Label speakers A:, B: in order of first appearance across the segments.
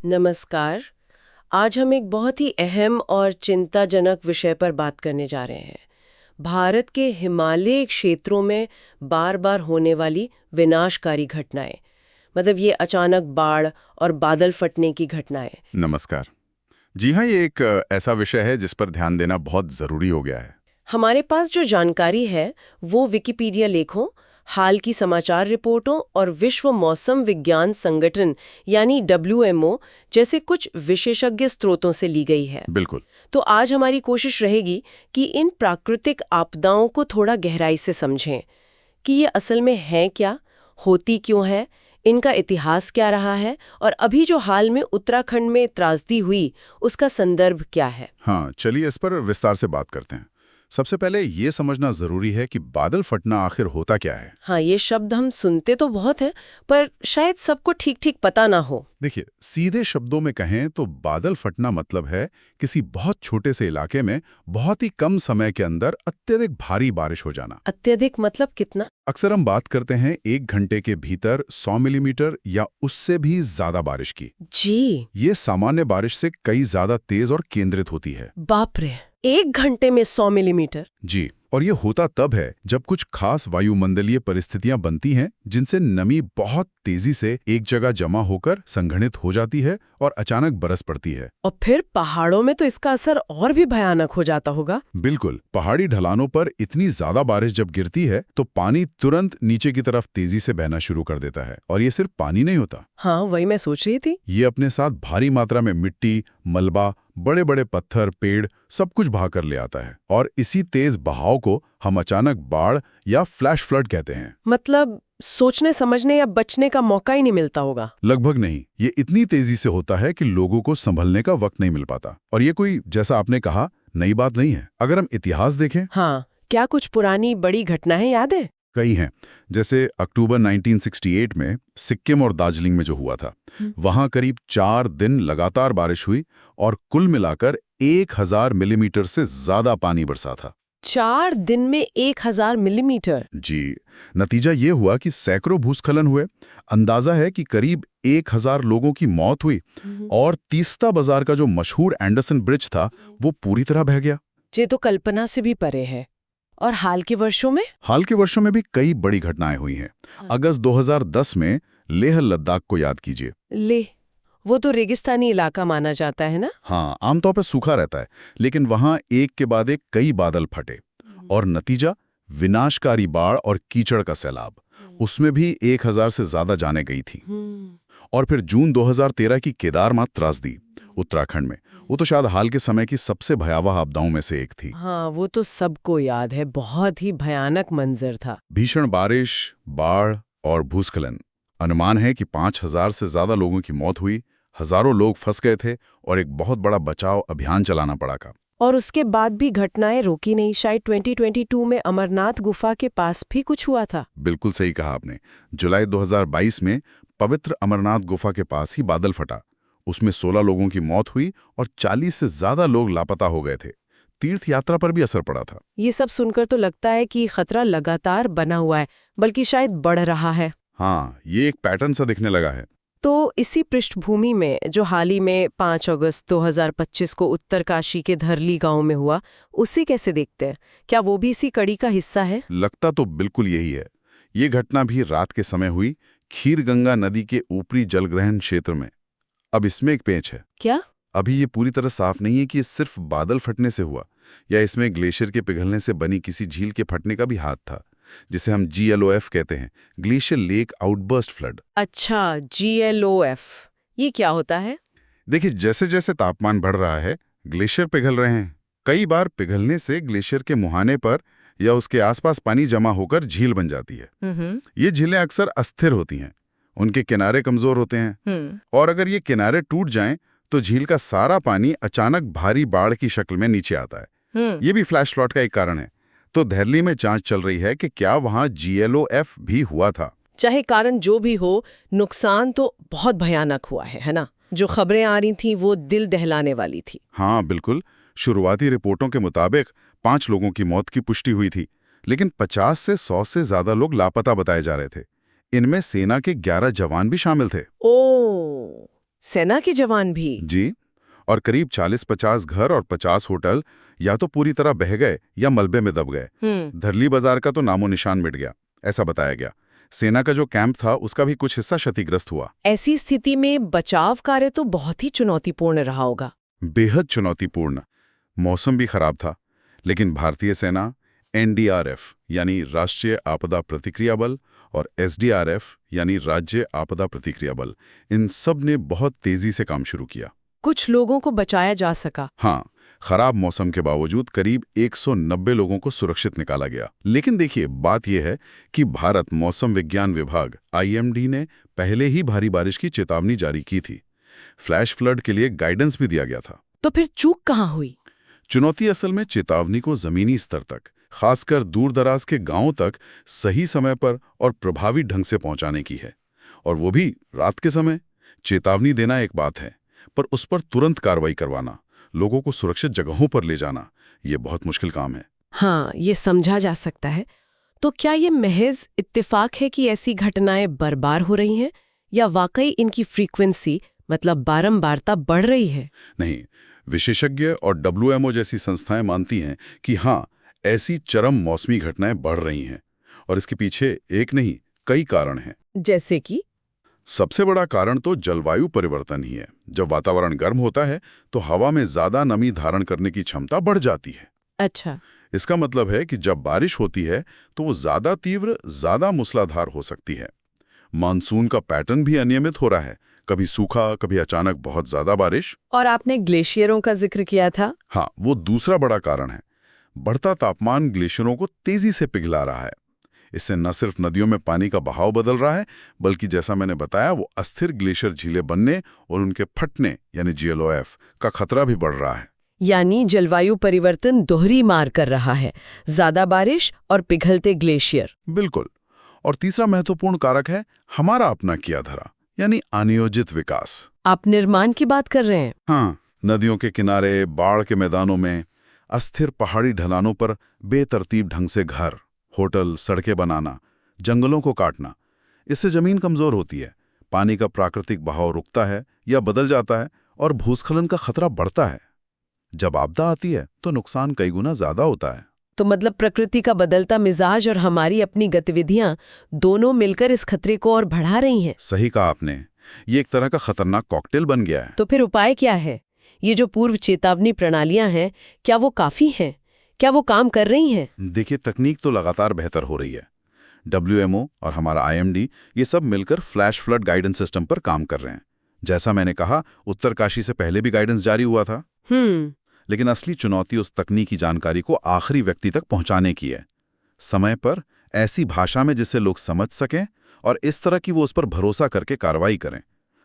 A: नमस्कार। आज हम एक बहुत ही अहम और चिंताजनक विषय पर बात करने जा रहे हैं। भारत के हिमालयी क्षेत्रों में बार बार होने वाली विनाशकारी घटनाएं, मतलब ये अचानक बाढ़ और बादल फटने की घटनाएं।
B: नमस्कार। जी हाँ, ये एक ऐसा विषय है जिस पर ध्यान देना बहुत ज़रूरी हो गया है।
A: हमारे पास जो जानकारी है वो विकिपीडिया लेखों, हाल की समाचार रिपोर्टों और विश्व मौसम विज्ञान संगठन यानी WMO जैसे कुछ विशेषज्ञ स्रोतों से ली गई है।
B: बिल्कुल।
A: तो आज हमारी कोशिश रहेगी कि इन प्राकृतिक आपदाओं को थोड़ा गहराई से समझें कि ये असल में है क्या, होती क्यों है, इनका इतिहास क्या रहा है और अभी जो हाल में उत्तराखंड में त्रासदी हुई उसका संदर्भ क्या है।
B: हाँ, चलिए इस पर विस्तार से बात करते हैं। सबसे पहले ये समझना ज़रूरी है कि बादल फटना आखिर होता क्या है।
A: हाँ, ये शब्द हम सुनते तो बहुत हैं, पर शायद सबको ठीक ठीक पता ना हो।
B: देखिए, सीधे शब्दों में कहें तो बादल फटना मतलब है किसी बहुत छोटे से इलाके में बहुत ही कम समय के अंदर अत्यधिक भारी बारिश हो जाना।
A: अत्यधिक मतलब कितना?
B: अक्सर हम बात करते हैं 1 घंटे के भीतर 100 मिलीमीटर या उससे भी ज़्यादा बारिश की।
A: जी,
B: ये सामान्य बारिश से कई ज़्यादा तेज और केंद्रित होती है।
A: बाप रे, 1 घंटे में 100 मिलीमीटर?
B: जी, और ये होता तब है जब कुछ खास वायुमंडलीय परिस्थितियां बनती हैं जिनसे नमी बहुत तेजी से एक जगह जमा होकर संघनित हो जाती है और अचानक बरस पड़ती है।
A: और फिर पहाड़ों में तो इसका असर और भी भयानक हो जाता होगा।
B: बिल्कुल, पहाड़ी ढलानों पर इतनी ज्यादा बारिश जब गिरती है तो पानी तुरंत नीचे की तरफ तेजी से बहना शुरू कर देता है। और ये सिर्फ पानी नहीं होता,
A: हाँ, वही मैं सोच रही थी।
B: ये अपने साथ भारी मात्रा में मिट्टी, मलबा, बड़े बड़े पत्थर, पेड़ सब कुछ बहा कर ले आता है। और इसी तेज बहाव को हम अचानक बाढ़ या फ्लैश फ्लड कहते हैं।
A: मतलब सोचने समझने या बचने का मौका ही नहीं मिलता होगा।
B: लगभग नहीं, ये इतनी तेजी से होता है कि लोगों को संभलने का वक्त नहीं मिल पाता। और ये कोई, जैसा आपने कहा, नई बात नहीं है। अगर हम इतिहास देखें,
A: हाँ, क्या कुछ पुरानी बड़ी घटनाएं याद है?
B: कई हैं। जैसे अक्टूबर 1968 में सिक्किम और दार्जिलिंग में जो हुआ था, वहां करीब 4 दिन लगातार बारिश हुई और कुल मिलाकर 1000 मिलीमीटर से ज्यादा पानी बरसा था।
A: 4 दिन में 1000 मिलीमीटर?
B: जी, नतीजा ये हुआ कि सैकड़ों भूस्खलन हुए। अंदाजा है कि करीब 1000 लोगों की मौत हुई और तीस्ता बाजार का जो मशहूर एंडरसन ब्रिज था वो पूरी तरह बह गया।
A: ये तो कल्पना से भी परे है। और हाल के वर्षों में?
B: हाल के वर्षों में भी कई बड़ी घटनाएं हुई हैं। अगस्त 2010 में लेह लद्दाख को याद कीजिए।
A: ले, वो तो रेगिस्तानी इलाका माना जाता है ना?
B: हाँ, आमतौर पर सूखा रहता है, लेकिन वहां एक के बाद एक कई बादल फटे और नतीजा विनाशकारी बाढ़ और कीचड़ का सैलाब। उसमें भी 1000 से ज्यादा जानें गई थी। और फिर जून 2013 की केदारनाथ त्रासदी उत्तराखंड में, वो तो शायद हाल के समय की सबसे भयावह आपदाओं में से एक थी।
A: हाँ, वो तो सबको याद है, बहुत ही भयानक मंजर था।
B: भीषण बारिश, बाढ़ और भूस्खलन। अनुमान है कि 5000 से ज्यादा लोगों की मौत हुई, हजारों लोग फंस गए थे और एक बहुत बड़ा बचाव अभियान चलाना पड़ा था।
A: और उसके बाद भी घटनाएं रोकी नहीं। शायद 2022 में अमरनाथ गुफा के पास भी कुछ हुआ था।
B: बिल्कुल सही कहा आपने। जुलाई 2022 में पवित्र अमरनाथ गुफा के पास ही बादल फटा। उसमें 16 लोगों की मौत हुई और 40 से ज्यादा लोग लापता हो गए थे। तीर्थ यात्रा पर भी असर पड़ा था।
A: ये सब सुनकर तो लगता है कि खतरा लगातार बना हुआ है, बल्कि शायद बढ़ रहा है।
B: हाँ, ये एक पैटर्न सा दिखने लगा है।
A: तो इसी पृष्ठभूमि में जो हाल ही में 5 अगस्त 2025 को उत्तरकाशी के धरली गांव में हुआ, उसे कैसे देखते हैं? क्या वो भी इसी कड़ी का हिस्सा है?
B: लगता तो बिल्कुल यही है। ये घटना भी रात के समय हुई, खीरगंगा नदी के ऊपरी जलग्रहण क्षेत्र में। अब इसमें एक पेंच है।
A: क्या?
B: अभी ये पूरी तरह साफ नहीं है कि ये सिर्फ बादल फटने से हुआ या इसमें ग्लेशियर के पिघलने से बनी किसी झील के फटने का भी हाथ था, जिसे हम GLOF कहते हैं, ग्लेशियर लेक आउटबर्स्ट फ्लड।
A: अच्छा, GLOF, ये क्या होता है?
B: देखिए, जैसे जैसे तापमान बढ़ रहा है, ग्लेशियर पिघल रहे हैं। कई बार पिघलने से ग्लेशियर के मुहाने पर या उसके आसपास पानी जमा होकर झील बन जाती है। ये झीलें अक्सर अस्थिर होती हैं, उनके किनारे कमजोर होते हैं और अगर ये किनारे टूट जाएं तो झील का सारा पानी अचानक भारी बाढ़ की शक्ल में नीचे आता है। ये भी फ्लैश फ्लड का एक कारण है। तो धरली में जांच चल रही है कि क्या वहां GLOF भी हुआ था।
A: चाहे कारण जो भी हो, नुकसान तो बहुत भयानक हुआ है ना? जो खबरें आ रही थी वो दिल दहलाने वाली थी।
B: हाँ बिल्कुल, शुरुआती रिपोर्टों के मुताबिक 5 लोगों की मौत की पुष्टि हुई थी, लेकिन 50 से 100 से ज्यादा लोग लापता बताए जा रहे थे। इनमें सेना के 11 जवान भी शामिल थे।
A: ओ, सेना के जवान भी?
B: जी, और करीब 40-50 घर और 50 होटल या तो पूरी तरह बह गए या मलबे में दब गए। धरली बाजार का तो नामो निशान मिट गया, ऐसा बताया गया। सेना का जो कैंप था उसका भी कुछ हिस्सा क्षतिग्रस्त हुआ।
A: ऐसी स्थिति में बचाव कार्य तो बहुत ही चुनौतीपूर्ण रहा होगा।
B: बेहद चुनौतीपूर्ण। मौसम भी खराब था, लेकिन भारतीय सेना, एनडीआरएफ यानी राष्ट्रीय आपदा प्रतिक्रिया बल और एसडीआरएफ यानी राज्य आपदा प्रतिक्रिया बल, इन सब ने बहुत तेजी से काम शुरू किया।
A: कुछ लोगों को बचाया जा सका।
B: हाँ, खराब मौसम के बावजूद करीब 190 लोगों को सुरक्षित निकाला गया। लेकिन देखिए, बात यह है कि भारत मौसम विज्ञान विभाग आईएमडी ने पहले ही भारी बारिश की चेतावनी जारी की थी। फ्लैश फ्लड के लिए गाइडेंस भी दिया गया था।
A: तो फिर चूक कहाँ हुई?
B: चुनौती असल में चेतावनी को जमीनी स्तर तक, खासकर दूर दराज के गांवों तक सही समय पर और प्रभावी ढंग से पहुंचाने की है। और वो भी रात के समय। चेतावनी देना एक बात है, पर उस पर तुरंत कार्रवाई करवाना, लोगों को सुरक्षित जगहों पर ले जाना, ये बहुत मुश्किल काम है।
A: हाँ, ये समझा जा सकता है। तो क्या ये महज इत्तेफाक है कि ऐसी घटनाएं बार-बार हो रही हैं, या वाकई इनकी फ्रीक्वेंसी मतलब बारंबारता बढ़ रही है?
B: नहीं, विशेषज्ञ और डब्ल्यूएमओ जैसी संस्थाएं मानती हैं कि हाँ, ऐसी चरम मौसमी घटनाएं बढ़ रही हैं, और इसके पीछे एक नहीं कई कारण हैं।
A: जैसे कि?
B: सबसे बड़ा कारण तो जलवायु परिवर्तन ही है। जब वातावरण गर्म होता है तो हवा में ज्यादा नमी धारण करने की क्षमता बढ़ जाती है।
A: अच्छा।
B: इसका मतलब है कि जब बारिश होती है तो वो ज्यादा तीव्र, ज्यादा मूसलाधार हो सकती है। मानसून का पैटर्न भी अनियमित हो रहा है, कभी सूखा, कभी अचानक बहुत ज्यादा बारिश।
A: और आपने ग्लेशियरों का जिक्र किया था।
B: हाँ, वो दूसरा बड़ा कारण है। बढ़ता तापमान ग्लेशियरों को तेजी से पिघला रहा है। इससे न सिर्फ नदियों में पानी का बहाव बदल रहा है, बल्कि जैसा मैंने बताया, वो अस्थिर ग्लेशियर झीलें बनने और उनके फटने यानी जीएलओएफ का खतरा भी बढ़ रहा है।
A: यानी जलवायु परिवर्तन दोहरी मार कर रहा है, ज्यादा बारिश और पिघलते ग्लेशियर।
B: बिल्कुल। और तीसरा महत्वपूर्ण कारक है हमारा अपना किया धरा, यानी अनियोजित विकास।
A: आप निर्माण की बात कर रहे हैं?
B: हाँ, नदियों के किनारे, बाढ़ के मैदानों में, अस्थिर पहाड़ी ढलानों पर बेतरतीब ढंग से घर, होटल, सड़कें बनाना, जंगलों को काटना। इससे जमीन कमजोर होती है, पानी का प्राकृतिक बहाव रुकता है या बदल जाता है और भूस्खलन का खतरा बढ़ता है। जब आपदा आती है तो नुकसान कई गुना ज्यादा होता है।
A: तो मतलब प्रकृति का बदलता मिजाज और हमारी अपनी गतिविधियां दोनों मिलकर इस खतरे को और बढ़ा रही हैं।
B: सही कहा आपने, ये एक तरह का खतरनाक कॉकटेल बन गया है।
A: तो फिर उपाय क्या है? ये जो पूर्व चेतावनी प्रणालियां हैं, क्या वो काफी हैं? क्या वो काम कर रही हैं?
B: देखिए, तकनीक तो लगातार बेहतर हो रही है। डब्ल्यूएमओ और हमारा आईएमडी ये सब मिलकर फ्लैश फ्लड गाइडेंस सिस्टम पर काम कर रहे हैं। जैसा मैंने कहा, उत्तरकाशी से पहले भी गाइडेंस जारी हुआ था। लेकिन असली चुनौती उस तकनीकी जानकारी को आखिरी व्यक्ति तक पहुंचाने की है, समय पर, ऐसी भाषा में जिसे लोग समझ सकें, और इस तरह की वो उस पर भरोसा करके कार्रवाई करें।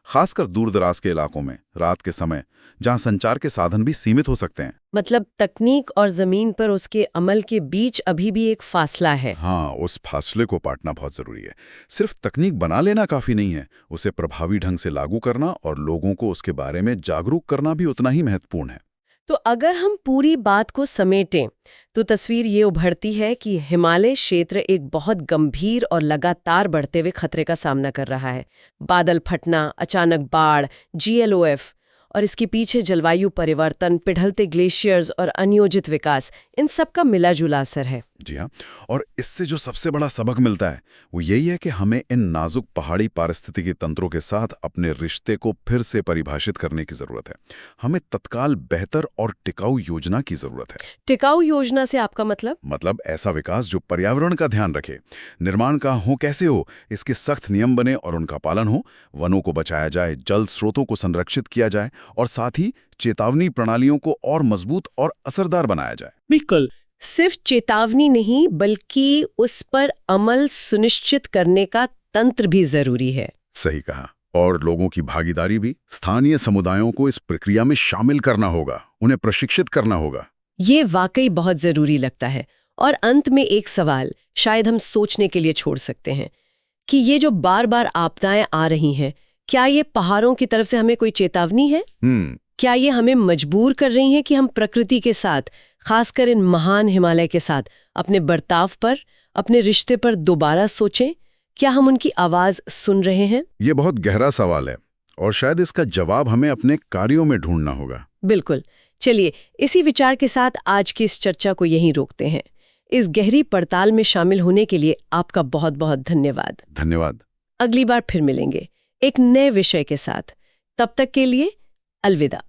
B: खासकर दूर दराज के इलाकों में, रात के समय, जहां संचार के साधन भी सीमित हो सकते हैं।
A: मतलब तकनीक और जमीन पर उसके अमल के बीच अभी भी एक फासला है।
B: हाँ, उस फासले को पाटना बहुत जरूरी है। सिर्फ तकनीक बना लेना काफी नहीं है, उसे प्रभावी ढंग से लागू करना और लोगों को उसके बारे में जागरूक करना भी उतना ही महत्वपूर्ण है।
A: तो अगर हम पूरी बात को समेटें तो तस्वीर ये उभरती है कि हिमालय क्षेत्र एक बहुत गंभीर और लगातार बढ़ते हुए खतरे का सामना कर रहा है। बादल फटना, अचानक बाढ़, जीएलओएफ, और इसके पीछे जलवायु परिवर्तन, पिघलते ग्लेशियर्स और अनियोजित विकास, इन सब का मिला जुला असर है।
B: जी हाँ, और इससे जो सबसे बड़ा सबक मिलता है वो यही है कि हमें इन नाजुक पहाड़ी पारिस्थितिकी तंत्रों के साथ अपने रिश्ते को फिर से परिभाषित करने की जरूरत है। हमें तत्काल बेहतर और टिकाऊ योजना की जरूरत है।
A: टिकाऊ योजना से आपका मतलब
B: ऐसा विकास जो पर्यावरण का ध्यान रखे, निर्माण का हो कैसे हो, इसके सख्त नियम बने और उनका पालन हो, वनों को बचाया जाए, जल स्रोतों को संरक्षित किया जाए और साथ ही चेतावनी प्रणालियों को और मजबूत और असरदार बनाया जाए।
A: बिल्कुल, सिर्फ चेतावनी नहीं बल्कि उस पर अमल सुनिश्चित करने का तंत्र भी जरूरी है।
B: सही कहा। और लोगों की भागीदारी भी। स्थानीय समुदायों को इस प्रक्रिया में शामिल करना होगा, उन्हें प्रशिक्षित करना होगा।
A: ये वाकई बहुत जरूरी लगता है। और अंत में एक सवाल शायद हम सोचने के लिए छोड़ सकते हैं कि ये जो बार बार आपदाएं आ रही हैं, क्या ये पहाड़ों की तरफ से हमें कोई चेतावनी है? क्या ये हमें मजबूर कर रही हैं कि हम प्रकृति के साथ, खासकर इन महान हिमालय के साथ, अपने बर्ताव पर, अपने रिश्ते पर दोबारा सोचें? क्या हम उनकी आवाज सुन रहे हैं?
B: ये बहुत गहरा सवाल है। और शायद इसका जवाब हमें अपने कार्यों में ढूंढना होगा।
A: बिल्कुल। चलिए, इसी विचार के साथ आज की इस चर्चा को यहीं रोकते हैं। इस गहरी पड़ताल में शामिल होने के लिए आपका बहुत बहुत धन्यवाद।
B: धन्यवाद।
A: अगली बार फिर मिलेंगे एक नए विषय के साथ। तब तक के लिए अलविदा।